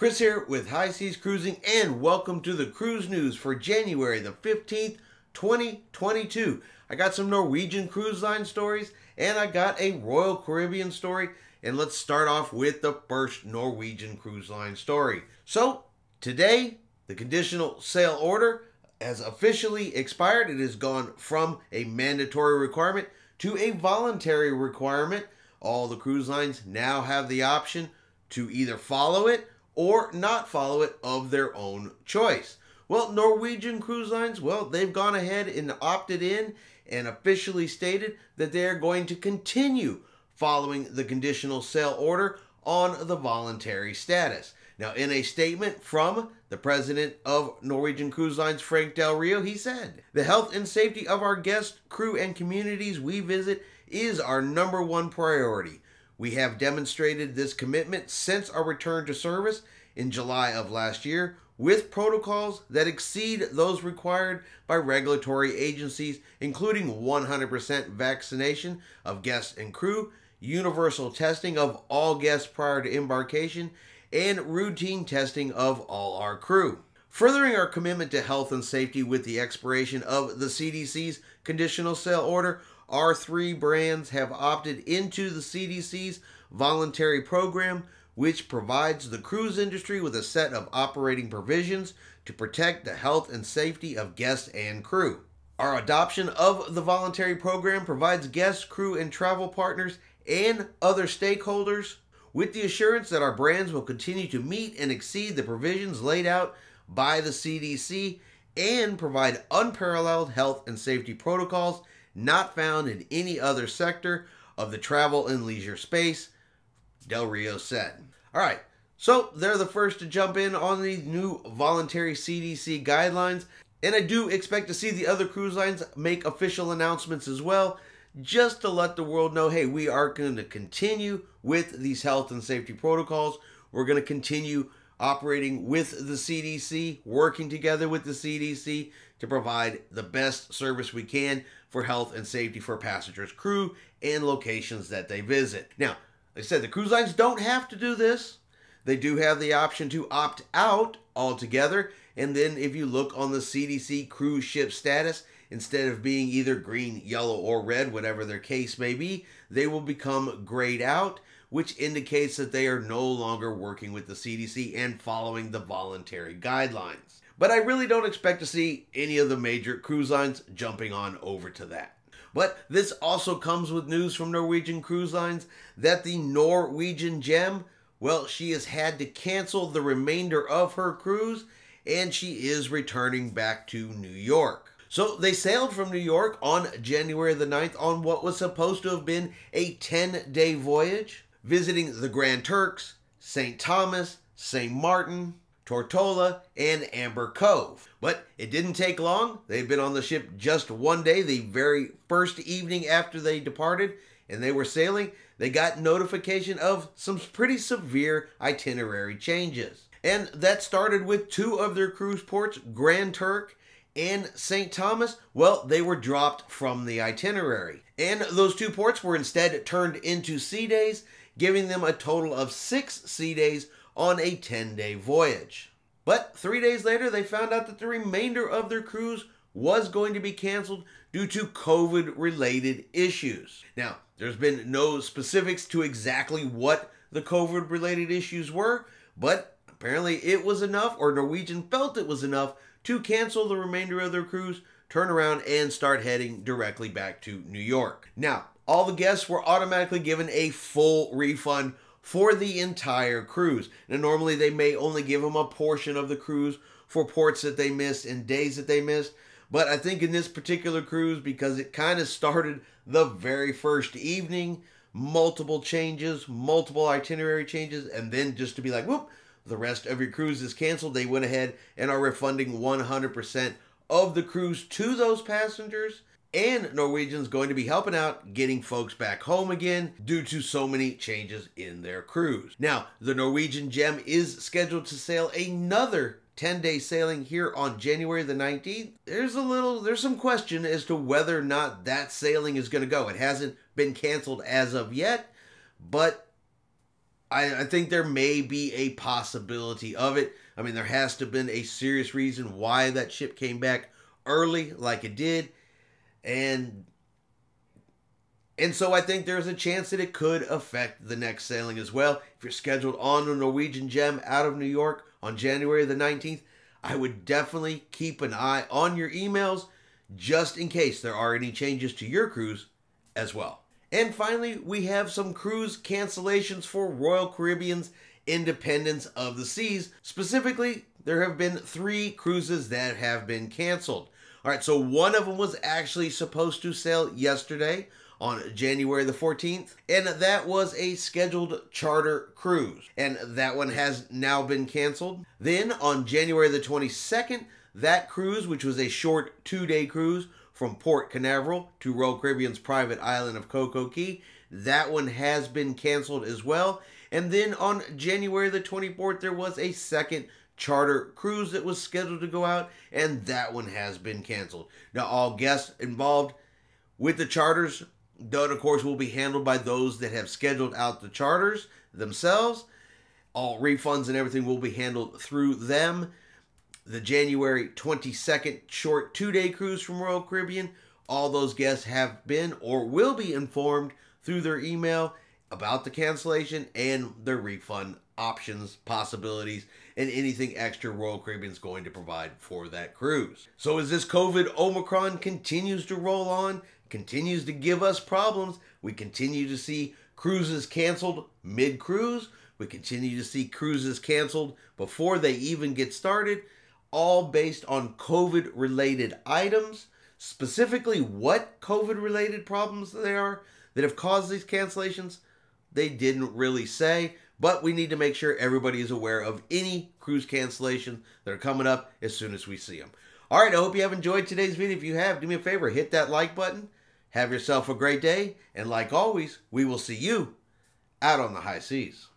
Chris here with Saes Cruising, and welcome to the cruise news for January the 15th, 2022. I got some Norwegian Cruise Line stories, and I got a Royal Caribbean story, and let's start off with the first Norwegian Cruise Line story. So, today, the conditional sail order has officially expired. It has gone from a mandatory requirement to a voluntary requirement. All the cruise lines now have the option to either follow it or not follow it of their own choice. Well, Norwegian Cruise Lines, well, they've gone ahead and opted in and officially stated that they're going to continue following the conditional sail order on the voluntary status. Now, in a statement from the president of Norwegian Cruise Lines, Frank Del Rio, he said, "The health and safety of our guests, crew, and communities we visit is our #1 priority. We have demonstrated this commitment since our return to service in July of last year with protocols that exceed those required by regulatory agencies, including 100% vaccination of guests and crew, universal testing of all guests prior to embarkation, and routine testing of all our crew." Furthering our commitment to health and safety with the expiration of the CDC's conditional sail order, our 3 brands have opted into the CDC's voluntary program, which provides the cruise industry with a set of operating provisions to protect the health and safety of guests and crew. Our adoption of the voluntary program provides guests, crew, and travel partners and other stakeholders with the assurance that our brands will continue to meet and exceed the provisions laid out by the CDC and provide unparalleled health and safety protocols not found in any other sector of the travel and leisure space, Del Rio said. All right, so they're the first to jump in on the new voluntary CDC guidelines, and I do expect to see the other cruise lines make official announcements as well, just to let the world know, hey, we are going to continue with these health and safety protocols. We're going to continue operating with the CDC, working together with the CDC to provide the best service we can for health and safety for passengers, crew, and locations that they visit. Now, like I said, the cruise lines don't have to do this. They do have the option to opt out altogether. And then if you look on the CDC cruise ship status, instead of being either green, yellow, or red, whatever their case may be, they will become grayed out, which indicates that they are no longer working with the CDC and following the voluntary guidelines. But I really don't expect to see any of the major cruise lines jumping on over to that. But this also comes with news from Norwegian Cruise Lines that the Norwegian Gem, well, she has had to cancel the remainder of her cruise, and she is returning back to New York. So they sailed from New York on January the 9th on what was supposed to have been a 10-day voyage, visiting the Grand Turks, St. Thomas, St. Martin, Tortola, and Amber Cove. But it didn't take long. They've been on the ship just one day, the very first evening after they departed, and they were sailing. They got notification of some pretty severe itinerary changes. And that started with 2 of their cruise ports, Grand Turk and St. Thomas. Well, they were dropped from the itinerary. And those 2 ports were instead turned into sea days, giving them a total of 6 sea days on a 10-day voyage. But 3 days later, they found out that the remainder of their cruise was going to be canceled due to COVID-related issues. Now, there's been no specifics to exactly what the COVID-related issues were, but apparently it was enough, or Norwegian felt it was enough, to cancel the remainder of their cruise, turn around, and start heading directly back to New York. Now, all the guests were automatically given a full refund for the entire cruise. Now, normally they may only give them a portion of the cruise for ports that they missed and days that they missed. But I think in this particular cruise, because it kind of started the very first evening, multiple changes, multiple itinerary changes, and then just to be like, whoop, the rest of your cruise is canceled, they went ahead and are refunding 100% of the cruise to those passengers. And Norwegian's going to be helping out getting folks back home again due to so many changes in their cruise. Now, the Norwegian Gem is scheduled to sail another 10-day sailing here on January the 19th. There's some question as to whether or not that sailing is going to go. It hasn't been canceled as of yet, but I think there may be a possibility of it. I mean, there has to have been a serious reason why that ship came back early like it did. And so I think there's a chance that it could affect the next sailing as well. If you're scheduled on the Norwegian Gem out of New York on January the 19th, I would definitely keep an eye on your emails just in case there are any changes to your cruise as well. And finally, we have some cruise cancellations for Royal Caribbean's Independence of the Seas. Specifically, there have been 3 cruises that have been canceled. All right, so one of them was actually supposed to sail yesterday on January the 14th, and that was a scheduled charter cruise, and that one has now been canceled. Then on January the 22nd, that cruise, which was a short 2-day cruise from Port Canaveral to Royal Caribbean's private island of Coco Cay, that one has been canceled as well. And then on January the 24th, there was a second charter cruise that was scheduled to go out, and that one has been canceled. Now, all guests involved with the charters, that of course will be handled by those that have scheduled out the charters themselves. All refunds and everything will be handled through them. The January 22nd short 2-day cruise from Royal Caribbean, all those guests have been or will be informed through their email about the cancellation and their refund options, possibilities, and anything extra Royal Caribbean's going to provide for that cruise. So as this COVID Omicron continues to roll on, continues to give us problems, we continue to see cruises canceled mid-cruise, we continue to see cruises canceled before they even get started, all based on COVID-related items. Specifically, what COVID-related problems they are that have caused these cancellations, they didn't really say, but we need to make sure everybody is aware of any cruise cancellations that are coming up as soon as we see them. All right, I hope you have enjoyed today's video. If you have, do me a favor, hit that like button. Have yourself a great day, and like always, we will see you out on the high seas.